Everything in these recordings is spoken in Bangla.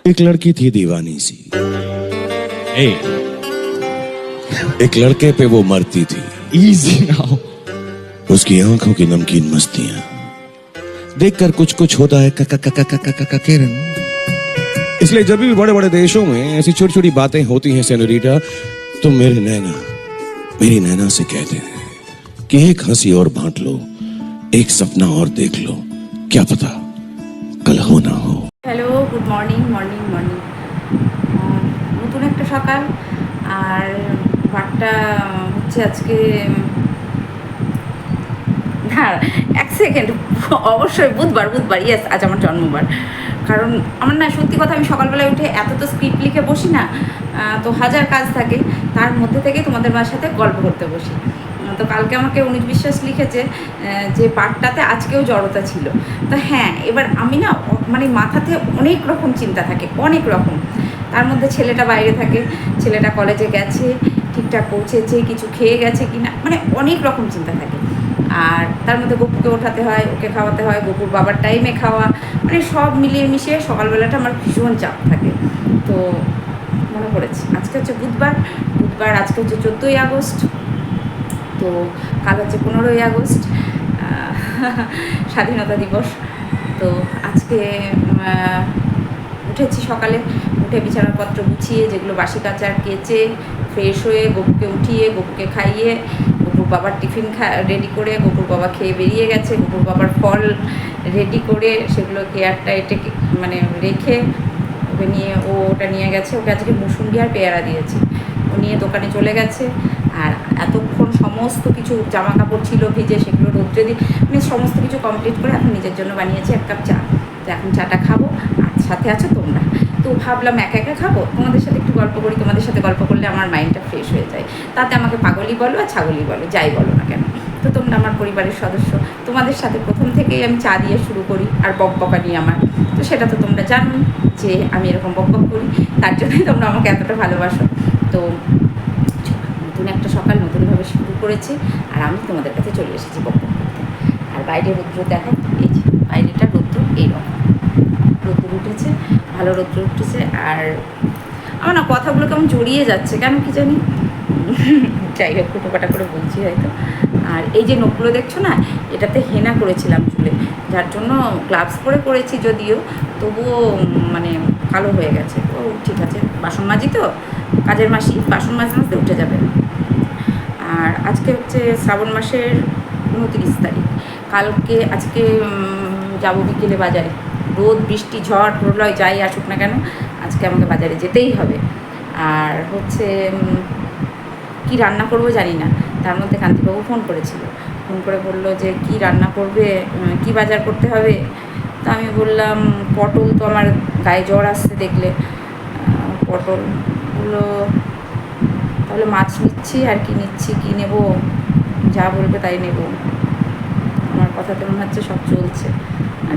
एक लड़की थी दीवानी सी, Hey, एक लड़के पे वो मरती थी। easy now. उसकी आंखों की नमकीन मस्तियां देखकर कुछ कुछ होता है किरण। इसलिए जब भी बड़े बड़े देशों में ऐसी छोटी छोटी बातें होती हैं सेनोरिटा, तो मेरी नैना से कहते हैं कि एक हंसी और बांट लो, एक सपना और देख लो, क्या पता कल हो ना हो। Hello, good morning morning morning নতুন একটা সকাল। আর বারটা হচ্ছে আজকে না, এক সেকেন্ড, অবশ্যই বুধবার ইয়েস, আজ আমার জন্মবার। কারণ আমার না, সত্যি কথা, আমি সকালবেলায় উঠে এত তো স্ক্রিপ্ট লিখে বসি না, তো হাজার কাজ থাকে, তার মধ্যে থেকে তোমাদের মার সাথে গল্প করতে বসি। তো কালকে আমাকে অনিক বিশ্বাস লিখেছে যে পাঠটাতে আজকেও জড়তা ছিল। তো হ্যাঁ, এবার আমি না, মানে মাথাতে অনেক রকম চিন্তা থাকে, অনেক রকম। তার মধ্যে ছেলেটা বাইরে থাকে, ছেলেটা কলেজে গেছে, ঠিকঠাক পৌঁছেছে, কিছু খেয়ে গেছে কিনা, মানে অনেক রকম চিন্তা থাকে। আর তার মধ্যে গপুকে ওঠাতে হয়, ওকে খাওয়াতে হয়, গপুর বাবার টাইমে খাওয়া, মানে সব মিলিয়ে মিশিয়ে সকালবেলাটা আমার ভীষণ চাপ থাকে। তো মনে পড়েছে আজকে হচ্ছে বুধবার, আজকে হচ্ছে 14ই আগস্ট, তো কাল হচ্ছে 15ই আগস্ট, স্বাধীনতা দিবস। তো আজকে উঠেছি সকালে, উঠে বিছানাপত্র গুছিয়ে, যেগুলো বাসি কাচার কেচে ফ্রেশ হয়ে, গপুকে উঠিয়ে, গপুকে খাইয়ে, গপুর বাবার টিফিন রেডি করে, গপুর বাবা খেয়ে বেরিয়ে গেছে, গপুর বাবার ফল রেডি করে সেগুলোকে এয়ারটাইটে মানে রেখে ওকে নিয়ে, ওটা নিয়ে গেছে। ওকে আজকে মুসুম্বি আর পেয়ারা দিয়েছি, ও নিয়ে দোকানে চলে গেছে। আর এতক্ষণ সমস্ত কিছু জামা কাপড় ছিল ভিজে, সেগুলো রোদ্রে দিই, মানে সমস্ত কিছু কমপ্লিট করে এখন নিজের জন্য বানিয়েছি 1 কাপ চা। তো এখন চাটা খাবো, আর সাথে আছো তোমরা। তো ভাবলাম একা একা খাবো, তোমাদের সাথে একটু গল্প করি। তোমাদের সাথে গল্প করলে আমার মাইন্ডটা ফ্রেশ হয়ে যায়। তাতে আমাকে পাগলই বলো আর ছাগলই বলো, যাই বলো না কেন। তো তোমরা আমার পরিবারের সদস্য, তোমাদের সাথে প্রথম থেকেই আমি চা দিয়ে শুরু করি, আর বকবকানি আমার। তো সেটা তো তোমরা জানো যে আমি এরকম বকবক করি, তার জন্যই তোমরা আমাকে এতটা ভালোবাসো। তো নতুন একটা সকাল নতুনভাবে শুরু করেছি, আর আমি তোমাদের কাছে চলে এসেছি বকবক করতে। আর বাইরে রৌদ্র দেখো, এই যে বাইরেটা রৌদ্র, এইরকম রৌদ্র উঠেছে, ভালো রৌদ্র উঠেছে। আর আমার না কথাগুলো কেমন জড়িয়ে যাচ্ছে, কেন কি জানি, যাই হোক কুটোপাটা করে বলছি হয়তো। আর এই যে নখগুলো দেখছো না, এটাতে হেনা করেছিলাম চুলে, যার জন্য গ্লাভস পরে করেছি যদিও, তবুও মানে কালো হয়ে গেছে। ও ঠিক আছে, বাসন মাজি তো, কাজের মাসি, বাসন মাজতে উঠে যাবে। আর আজকে হচ্ছে শ্রাবণ মাসের 29 তারিখ। আজকে যাবো বিকেলে বাজারে, রোদ বৃষ্টি ঝড় প্রলয় যাই আসুক না কেন, আজকে আমাকে বাজারে যেতেই হবে। আর হচ্ছে কি রান্না করব জানি না, তার মধ্যে কান্তিবাবু ফোন করে বললো যে কি রান্না করবে, কি বাজার করতে হবে। তো আমি বললাম পটল, তো আমার গায়ে জ্বর আসছে দেখলে, পটলগুলো তাহলে মাছ নিচ্ছি, আর কি নিচ্ছি, কি নেব, যা বলবে তাই নেব। আমার কথাতে মনে হচ্ছে সব চলছে।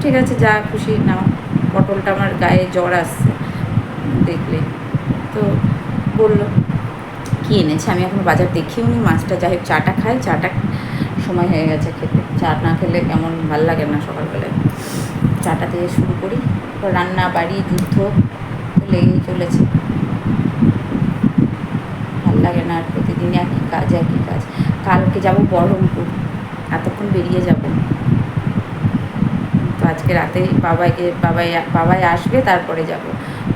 ঠিক আছে, যা খুশি নাও, পটলটা আমার গায়ে জ্বর আসছে দেখলে। তো বললো কী এনেছে, আমি এখন বাজার দেখিও নি, মাছটা যাই হোক, চাটা খাই, চাটা সময় হয়ে গেছে খেতে। চা না খেলে কেমন ভাল লাগে না সকালবেলায়। চাটা দিয়ে শুরু করি, রান্না বাড়ি যুদ্ধ লেগেই চলেছে, ভাল লাগে না আর, প্রতিদিন একই কাজ। কালকে যাব বহরমপুর, এতক্ষণ বেরিয়ে যাব। তো আজকে রাতে বাবাই আসবে, তারপরে যাব।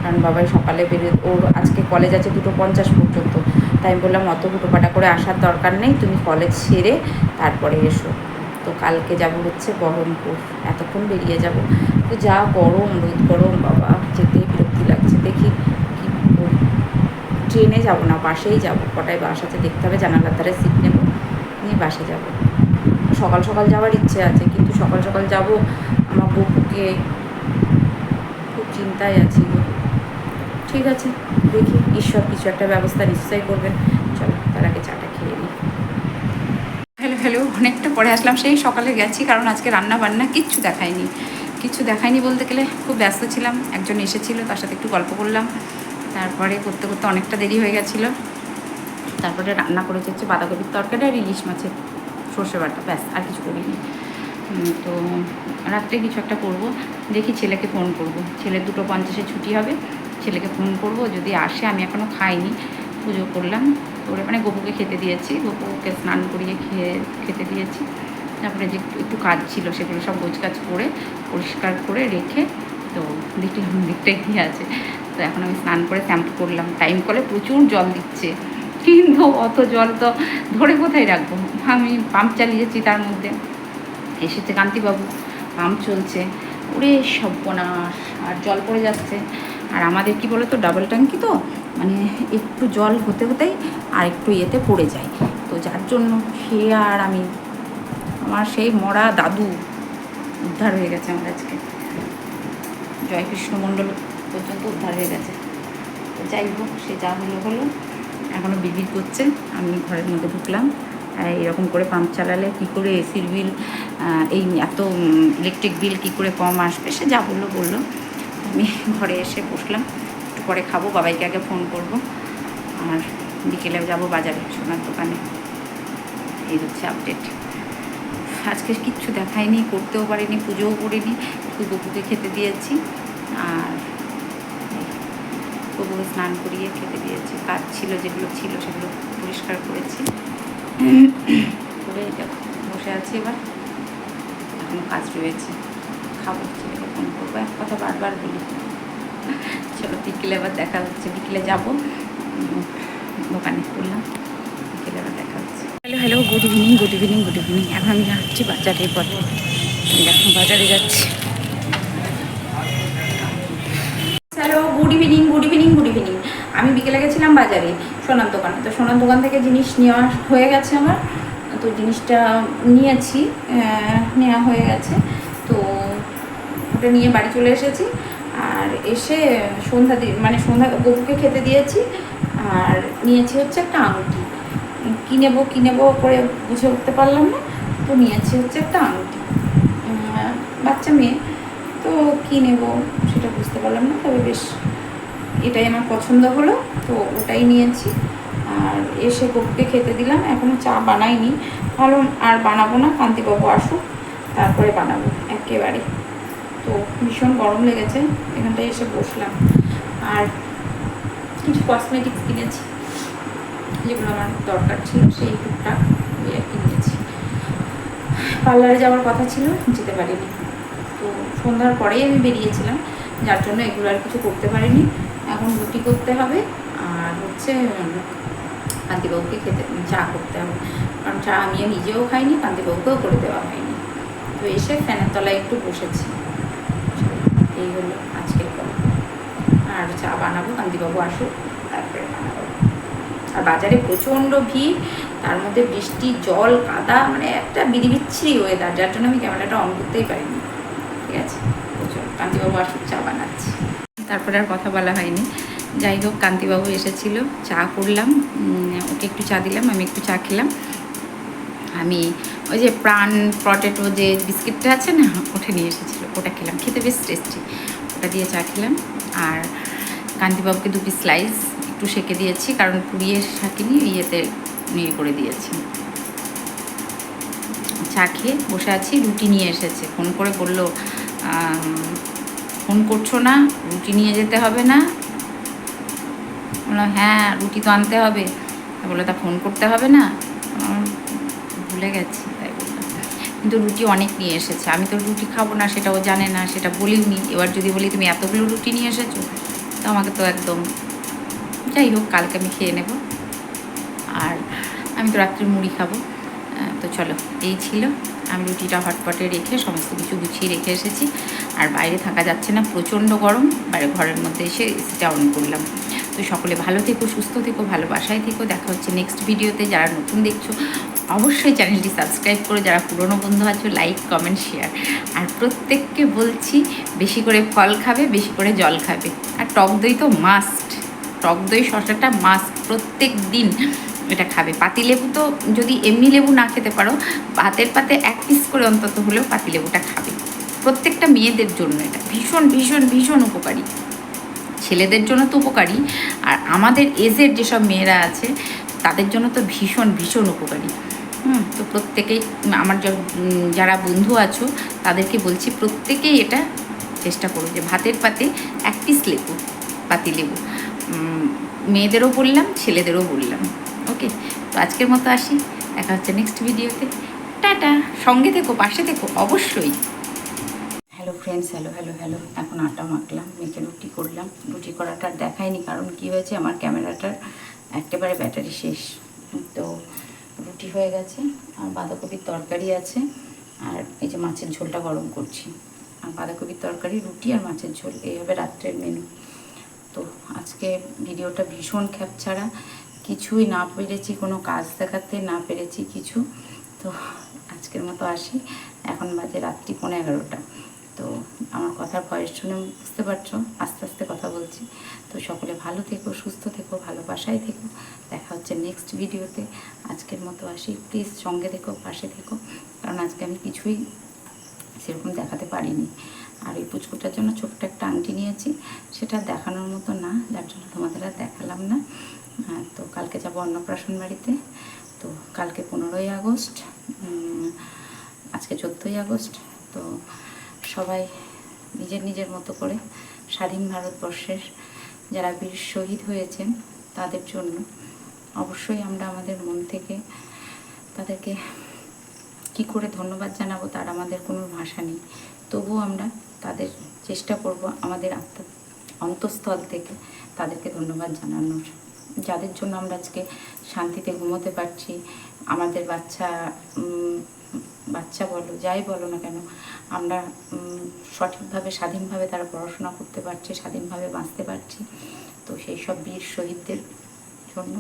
কারণ বাবাই সকালে বেরিয়ে, ওর আজকে কলেজ আছে 2:50 পর্যন্ত। তাই আমি বললাম অত হুটোপাটা করে আসার দরকার নেই, তুমি কলেজ সেরে তারপরে এসো। তো কালকে যাব হচ্ছে বহরমপুর, এতক্ষণ বেরিয়ে যাব। তো যা গরম, রোদ গরম, বাবা যেতেই বিরক্তি লাগছে। দেখি কি করি, ট্রেনে যাব না, বাসেই যাব। কটায় বাস আছে দেখতে হবে, জানালার ধারে সিট নেব, নিয়ে বাসে যাব। সকাল সকাল যাওয়ার ইচ্ছে আছে, কিন্তু সকাল সকাল যাব আমার বউকে, খুব চিন্তায় আছি। ঠিক আছে, দেখি, ঈশ্বর কিছু একটা ব্যবস্থা নিশ্চয়ই করবেন। চলো তার আগে চাটা খেয়ে নিই। হ্যালো, অনেকটা পরে আসলাম, সেই সকালে গেছি, কারণ আজকে রান্না বান্না কিচ্ছু দেখায়নি বলতে গেলে, খুব ব্যস্ত ছিলাম। একজন এসেছিলো, তার সাথে একটু গল্প করলাম, তারপরে করতে করতে অনেকটা দেরি হয়ে গেছিলো। তারপরে রান্না করেছে হচ্ছে বাঁধাকপির তরকারি আর ইলিশ মাছের সর্ষে বাটা, ব্যাস, আর কিছু করিনি। তো রাত্রে কিছু একটা করবো, দেখি ছেলেকে ফোন করবো। ছেলের 2:50 ছুটি হবে, ছেলেকে ফোন করব যদি আসে। আমি এখনও খাইনি, পুজো করলাম করে মানে গপুকে খেতে দিয়েছি, গপুকে স্নান করিয়ে খেতে দিয়েছি। তারপরে যে একটু কাজ ছিল সেগুলো সব গোছগাছ করে পরিষ্কার করে রেখে তো দেখলাম দিকটায় কী আছে। তো এখন আমি স্নান করে শ্যাম্পু করলাম। টাইম কলে প্রচুর জল দিচ্ছে, কিন্তু অত জল তো ধরে কোথায় রাখবো। আমি পাম্প চালিয়েছি, তার মধ্যে এসেছে কান্তিবাবু, পাম্প চলছে, ওরে সর্বনাশ, আর জল পড়ে যাচ্ছে। আর আমাদের কি বলো তো, ডাবল ট্যাঙ্কি তো, মানে একটু জল হতে হতেই আর একটু ইয়েতে পড়ে যায়। তো যার জন্য সে আর আমি, আমার সেই মরা দাদু উদ্ধার হয়ে গেছে আমার আজকে, জয়কৃষ্ণ মণ্ডল পর্যন্ত উদ্ধার হয়ে গেছে। তো যাই হোক, সে যা হলো হলো, এখনও বিড়বিড় করছে। আমি ঘরের মধ্যে ঢুকলাম। এরকম করে পাম্প চালালে কী করে এসির বিল, এই এত ইলেকট্রিক বিল কী করে কম আসবে, সে যা বললো। আমি ঘরে এসে বসলাম, একটু পরে খাবো, বাবাইকে আগে ফোন করব, আর বিকেলে যাব বাজারে সোনার দোকানে। এই হচ্ছে আপডেট। আজকে কিচ্ছু দেখাইনি, করতেও পারিনি, পুজোও করিনি, একটু গপুকে খেতে দিয়েছি, আর গপুকে স্নান করিয়ে খেতে দিয়েছি। কাজ ছিল যেগুলো ছিল সেগুলো পরিষ্কার করেছি করে দেখো বসে আছি। এবার এখনও কাজ রয়েছে, খাবো, ছেলেকে ফোন করবো, এক কথা বারবার বলি। চলো বিকেলে আবার দেখা হচ্ছে, বিকেলে যাবো দোকানে, করলাম, বিকেলে আবার দেখা হচ্ছে। Hello, good evening, good evening, good evening. এখন আমি যাচ্ছি বাজারের পথে, দেখো বাজারে যাচ্ছি। Hello, good evening, good evening, good evening. আমি বিকেলে গেছিলাম বাজারে সোনার দোকানে। তো সোনার দোকান থেকে জিনিস নেওয়া হয়ে গেছে আমার, তো জিনিসটা নিয়েছি, নেওয়া হয়ে গেছে। তো ওটা নিয়ে বাড়ি চলে এসেছি, আর এসে সন্ধ্যা গপুকে খেতে দিয়েছি, আর নিয়েছি হচ্ছে একটা আংটি। কী নেবো করে বুঝে উঠতে পারলাম না, তো নিয়েছি হচ্ছে একটা আংটি, বাচ্চা মেয়ে, তো কী নেবো সেটা বুঝতে পারলাম না, তবে বেশ এটাই আমার পছন্দ হলো, তো ওটাই নিয়েছি। আর এসে গপুকে খেতে দিলাম, এখনও চা বানাইনি, ভালো আর বানাবো না, কান্তিবাবু আসুক তারপরে বানাবো একেবারে। তো ভীষণ গরম লেগেছে, এখানটায় এসে বসলাম। আর কিছু কসমেটিক্স কিনেছি, যেগুলো আমার দরকার ছিল, সেই টুকটাক ওই আর কি নিয়েছি। পার্লারে যাওয়ার কথা ছিল, যেতে পারিনি। তো সন্ধ্যার পরেই আমি বেরিয়েছিলাম, যার জন্য এগুলো আর কিছু করতে পারিনি। এখন রুটি করতে হবে, আর হচ্ছে কান্তিবাবুকে চা করতে হবে, কারণ চা আমি নিজেও খাইনি, কান্তিবাবুকেও করে দেওয়া হয়নি। তো এসে ফ্যানের তলায় একটু বসেছি। এই হলো আজকের কথা। আর চা বানাবো, কান্তিবাবু আসুক তারপরে বানাবো। আর বাজারে প্রচণ্ড ভিড়, তার মধ্যে বৃষ্টি, জল, কাদা, মানে একটা বিচ্ছিরি ওয়েদার, যার জন্য আমি ক্যামেরাটা অন করতেই পারিনি। ঠিক আছে, প্রচুর। কান্তিবাবু আসুক, চা বানাচ্ছি। তারপরে আর কথা বলা হয়নি। যাই হোক, কান্তিবাবু এসেছিল, চা করলাম, ওকে একটু চা দিলাম, আমি একটু চা খেলাম। আমি ওই যে প্রাণ পটেটো যে বিস্কিটটা আছে না, ওটা নিয়ে এসেছিলো, ওটা খেলাম, খেতে বেশ টেস্টি, ওটা দিয়ে চা খেলাম। আর কান্তিবাবুকে 2 পিস স্লাইস একটু সেঁকে দিয়েছি, কারণ পুড়িয়ে শাকিনি ইয়েতে নিয়ে করে দিয়েছি। চা খেয়ে বসে আছি। রুটি নিয়ে এসেছে, ফোন করে বললো ফোন করছো না, রুটি নিয়ে যেতে হবে না? বললাম হ্যাঁ, রুটি তো আনতে হবে। বললো তা ফোন করতে হবে না? ভুলে গেছি, তাই বললাম। কিন্তু রুটি অনেক নিয়ে এসেছে, আমি তো রুটি খাবো না, সেটাও জানে না, সেটা বলিনি। এবার যদি বলি তুমি এতগুলো রুটি নিয়ে এসেছো, তো আমাকে তো একদম, যাই হোক, কালকে আমি খেয়ে নেব। আর আমি তো রাত্রে মুড়ি খাবো। তো চলো, এই ছিল। আমি রুটিটা হটপটে রেখে সমস্ত কিছু গুছিয়ে রেখে এসেছি। আর বাইরে থাকা যাচ্ছে না, প্রচণ্ড গরম, বাইরে ঘরের মধ্যে এসে এসিটা অন করলাম। তো সকলে ভালো থেকো, সুস্থ থেকো, ভালোবাসায় থেকো। দেখা হচ্ছে নেক্সট ভিডিওতে। যারা নতুন দেখছো অবশ্যই চ্যানেলটি সাবস্ক্রাইব করো, যারা পুরনো বন্ধু আছো লাইক, কমেন্ট, শেয়ার। আর প্রত্যেককে বলছি বেশি করে ফল খাবে, বেশি করে জল খাবে। আর টক দই তো মাস্ট, টক দই শসাটা মাস্ট, প্রত্যেক দিন এটা খাবে। পাতিলেবু তো যদি এমনি লেবু না খেতে পারো, ভাতের পাতে 1 পিস করে অন্তত হলেও পাতিলেবুটা খাবে। প্রত্যেকটা মেয়েদের জন্য এটা ভীষণ ভীষণ ভীষণ উপকারী, ছেলেদের জন্য তো উপকারী, আর আমাদের এজের যেসব মেয়েরা আছে তাদের জন্য তো ভীষণ ভীষণ উপকারী। তো প্রত্যেকেই, আমার যারা বন্ধু আছো তাদেরকে বলছি প্রত্যেকেই এটা চেষ্টা করো, যে ভাতের পাতে 1 পিস লেবু পাতিলেবু। মেয়েদেরও বললাম, ছেলেদেরও বললাম। ওকে, তো আজকের মতো আসি, দেখা হচ্ছে নেক্সট ভিডিওতে। টাটা, সঙ্গে থেকো, পাশে থেকো অবশ্যই। Hello friends, hello hello hello. এখন আটা মাখলাম, মেখে রুটি করলাম। রুটি করাটা আর দেখায়নি, কারণ কি হয়েছে, আমার ক্যামেরাটার একেবারে ব্যাটারি শেষ। তো রুটি হয়ে গেছে, আর বাঁধাকপির তরকারি আছে, আর এই যে মাছের ঝোলটা গরম করছি। আর বাঁধাকপির তরকারি, রুটি আর মাছের ঝোল, এই হবে রাত্রের মেনু। তো আজকে ভিডিওটা ভীষণ খ্যাপছাড়া, কিছুই না পেরেছি, কোনো কাজ দেখাতে না পেরেছি কিছু। তো আজকের মতো আসি, এখন বাজে রাত্রি 11:15। তো আমার কথার ভয়েস শুনে বুঝতে পারছো আস্তে আস্তে কথা বলছি। তো সকলে ভালো থেকো, সুস্থ থেকো, ভালোবাসায় থেকো। দেখা হচ্ছে নেক্সট ভিডিওতে। আজকের মতো আসি, প্লিজ সঙ্গে থেকো, পাশে থেকো, কারণ আজকে আমি কিছুই সেরকম দেখাতে পারিনি। আর ওই পুচকুটার জন্য ছোট্ট একটা আংটি নিয়েছি, সেটা দেখানোর মতো না, যার জন্য তোমাদের আর দেখালাম না। তো কালকে যাবো অন্নপ্রাশন বাড়িতে। তো কালকে 15ই আগস্ট, আজকে 14ই আগস্ট। তো সবাই নিজের নিজের মতো করে স্বাধীন ভারতবর্ষের যারা বীর শহীদ হয়েছেন তাদের জন্য অবশ্যই আমরা আমাদের মন থেকে তাদেরকে কি করে ধন্যবাদ জানাবো, তার আমাদের কোনো ভাষা নেই। তবুও আমরা তাদের চেষ্টা করব আমাদের অন্তঃস্থল থেকে তাদেরকে ধন্যবাদ জানানোর, যাদের জন্য আমরা আজকে শান্তিতে ঘুমোতে পারছি। আমাদের বাচ্চা বলো, যাই বলো না কেন, আমরা সঠিকভাবে স্বাধীনভাবে তারা পড়াশোনা করতে পারছে, স্বাধীনভাবে বাঁচতে পারছি। তো সেই সব বীর শহীদদের জন্য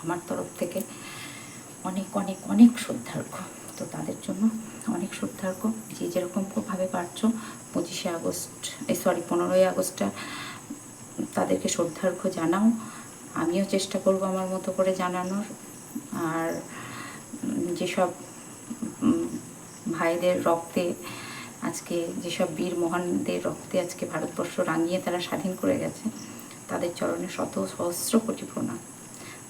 আমার তরফ থেকে অনেক অনেক অনেক শ্রদ্ধার্ঘ। তো তাদের জন্য অনেক শ্রদ্ধার্ঘ, যে যেরকমভাবে পারছো 15ই আগস্টটা তাদেরকে শ্রদ্ধার্ঘ জানাও। আমিও চেষ্টা করব আমার মতো করে জানানোর। আর যেসব ভাইদের রক্তে আজকে, যেসব বীর মহানদের রক্তে আজকে ভারতবর্ষ রাঙিয়ে তারা স্বাধীন করে গেছে, তাদের চরণে শত সহস্র কোটি প্রণাম।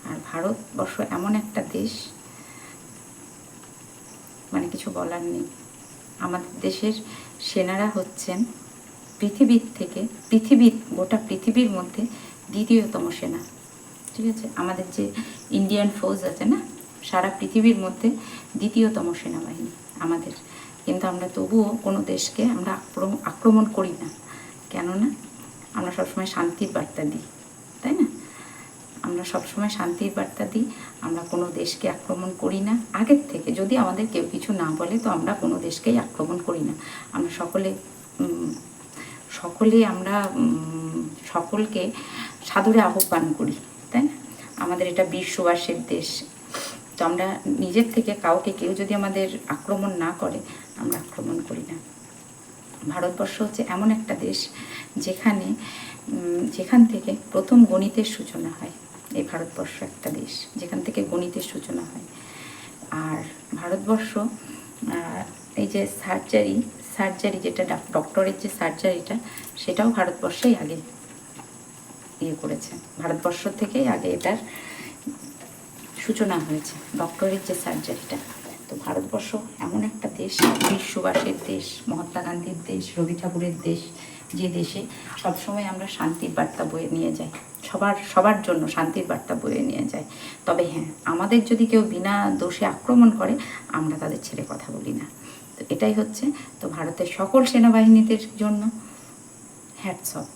আর ভারতবর্ষ এমন একটা দেশ, মানে কিছু বলার নেই। আমাদের দেশের সেনারা হচ্ছেন গোটা পৃথিবীর মধ্যে দ্বিতীয়তম সেনা। ঠিক আছে, আমাদের যে ইন্ডিয়ান ফৌজ আছে না, সারা পৃথিবীর মধ্যে দ্বিতীয়তম সেনাবাহিনী আমাদের। কিন্তু আমরা তবুও কোনো দেশকে আমরা আক্রমণ করি না, কেননা আমরা সবসময় শান্তির বার্তা দিই, তাই না? আমরা সবসময় শান্তির বার্তা দিই, আমরা কোনো দেশকে আক্রমণ করি না আগের থেকে। যদি আমাদের কেউ কিছু না বলে, তো আমরা কোনো দেশকেই আক্রমণ করি না। আমরা সকলকে সাদরে আহ্বান করি, তাই না? আমাদের এটা বীর সুভাষের দেশ। তো আমরা নিজের থেকে কেউ যদি আমাদের আক্রমণ না করে, আমরা আক্রমণ করি না। ভারতবর্ষ হচ্ছে এমন একটা দেশ যেখান থেকে প্রথম গণিতের সূচনা হয়। এই ভারতবর্ষ একটা দেশ যেখান থেকে গণিতের সূচনা হয়। আর ভারতবর্ষ এই যে সার্জারি যেটা ডক্টরের যে সার্জারিটা, সেটাও ভারতবর্ষেই আগে করেছে। ভারতবর্ষ থেকেই আগে এটার সূচনা হয়েছে, ডক্টরের যে সার্জারিটা। তো ভারতবর্ষ এমন একটা দেশ, বীর সুভাষের দেশ, মহাত্মা গান্ধীর দেশ, রবি ঠাকুরের দেশ, যে দেশে সবসময় আমরা শান্তির বার্তা বয়ে নিয়ে যাই, সবার জন্য শান্তির বার্তা বয়ে নিয়ে যাই। তবে হ্যাঁ, আমাদের যদি কেউ বিনা দোষে আক্রমণ করে, আমরা তাদের ছেড়ে কথা বলি না। তো এটাই হচ্ছে। তো ভারতের সকল সেনাবাহিনীদের জন্য হ্যাটস অফ।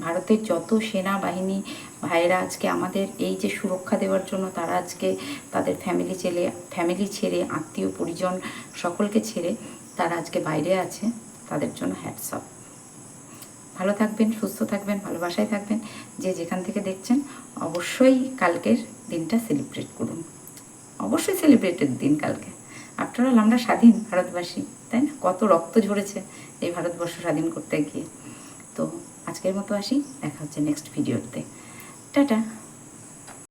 ভারতের যত সেনাবাহিনী ভাইয়েরা আজকে আমাদের এই যে সুরক্ষা দেওয়ার জন্য, তারা আজকে তাদের ফ্যামিলি ছেড়ে, আত্মীয় পরিজন সকলকে ছেড়ে তারা আজকে বাইরে আছে, তাদের জন্য হ্যাটস অফ। ভালো থাকবেন, সুস্থ থাকবেন, ভালোবাসায় থাকবেন। যে যেখান থেকে দেখছেন, অবশ্যই কালকের দিনটা সেলিব্রেট করুন। অবশ্যই সেলিব্রেটেড দিন কালকে। আফটার অল আমরা স্বাধীন ভারতবাসী, তাই না? কত রক্ত ঝরেছে এই ভারতবর্ষ স্বাধীন করতে গিয়ে। তো আজকের মতো আসি, দেখা হচ্ছে নেক্সট ভিডিওতে। টাটা।